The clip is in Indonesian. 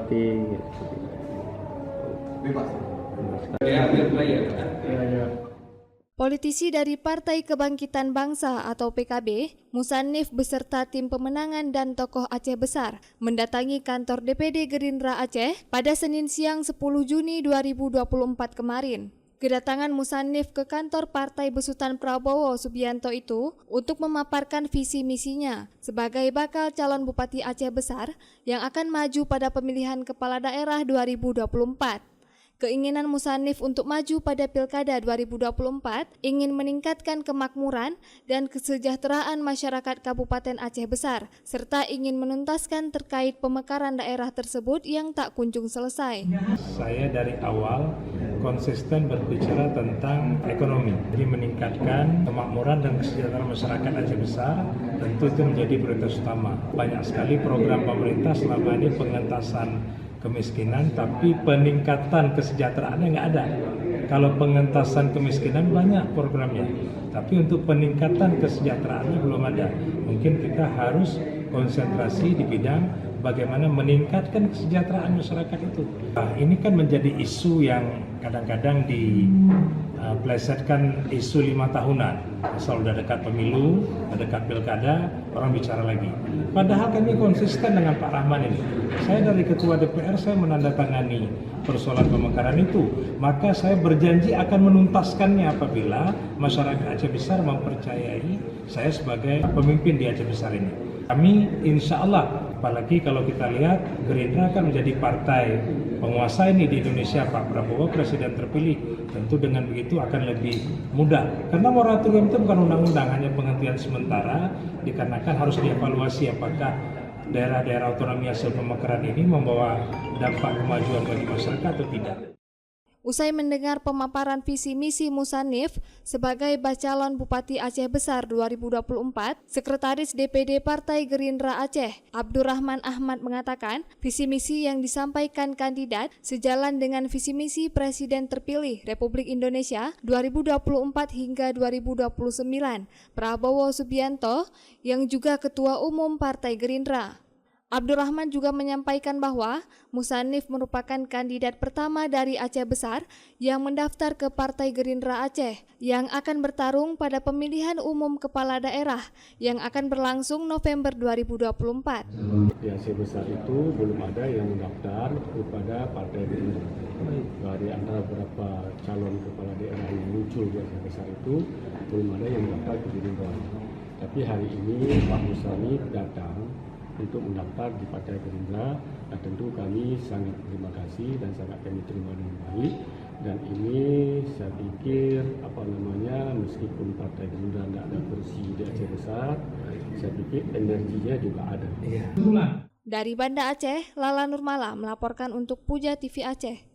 Bupati. Bebas. Politisi dari Partai Kebangkitan Bangsa atau PKB, Musannif beserta tim pemenangan dan tokoh Aceh Besar mendatangi kantor DPD Gerindra Aceh pada Senin siang 10 Juni 2024 kemarin. Kedatangan Musannif ke kantor Partai Besutan Prabowo Subianto itu untuk memaparkan visi misinya sebagai bakal calon Bupati Aceh Besar yang akan maju pada pemilihan kepala daerah 2024. Keinginan Musannif untuk maju pada Pilkada 2024 ingin meningkatkan kemakmuran dan kesejahteraan masyarakat Kabupaten Aceh Besar, serta ingin menuntaskan terkait pemekaran daerah tersebut yang tak kunjung selesai. Saya dari awal konsisten berbicara tentang ekonomi, jadi meningkatkan kemakmuran dan kesejahteraan masyarakat Aceh Besar, tentu itu menjadi prioritas utama. Banyak sekali program pemerintah selama ini pengentasan kemiskinan, tapi peningkatan kesejahteraannya nggak ada. Kalau pengentasan kemiskinan banyak programnya, tapi untuk peningkatan kesejahteraannya belum ada. Mungkin kita harus konsentrasi di bidang bagaimana meningkatkan kesejahteraan masyarakat itu. Nah, ini kan menjadi isu yang kadang-kadang diplesetkan isu 5 tahunan. Asal udah dekat pemilu, udah dekat pilkada, orang bicara lagi. Padahal kami konsisten dengan Pak Rahman ini. Saya dari Ketua DPR, saya menandatangani persoalan pemekaran itu. Maka saya berjanji akan menuntaskannya apabila masyarakat Aceh Besar mempercayai saya sebagai pemimpin di Aceh Besar ini. Kami insya Allah, apalagi kalau kita lihat Gerindra kan menjadi partai penguasa ini di Indonesia, Pak Prabowo presiden terpilih, tentu dengan begitu akan lebih mudah. Karena moratorium itu bukan undang-undang, hanya penghentian sementara, dikarenakan harus dievaluasi apakah daerah-daerah otonomi hasil pemekaran ini membawa dampak kemajuan bagi masyarakat atau tidak. Usai mendengar pemaparan visi misi Musannif sebagai bacalon Bupati Aceh Besar 2024, Sekretaris DPD Partai Gerindra Aceh, Abdurrahman Ahmad mengatakan visi misi yang disampaikan kandidat sejalan dengan visi misi Presiden terpilih Republik Indonesia 2024 hingga 2029, Prabowo Subianto, yang juga Ketua Umum Partai Gerindra. Abdurrahman juga menyampaikan bahwa Musannif merupakan kandidat pertama dari Aceh Besar yang mendaftar ke Partai Gerindra Aceh yang akan bertarung pada pemilihan umum kepala daerah yang akan berlangsung November 2024. Di Aceh Besar itu belum ada yang mendaftar kepada Partai Gerindra. Dari antara beberapa calon kepala daerah yang muncul di Aceh Besar itu belum ada yang mendaftar ke Gerindra. Tapi hari ini Pak Musannif datang untuk mendaftar di Partai Gerindra, dan tentu kami sangat terima kasih dan sangat kami terima dengan baik. Dan ini saya pikir meskipun Partai Gerindra tidak ada kursi di Aceh Besar, saya pikir energinya juga ada. Dari Banda Aceh, Lala Nurmala melaporkan untuk Puja TV Aceh.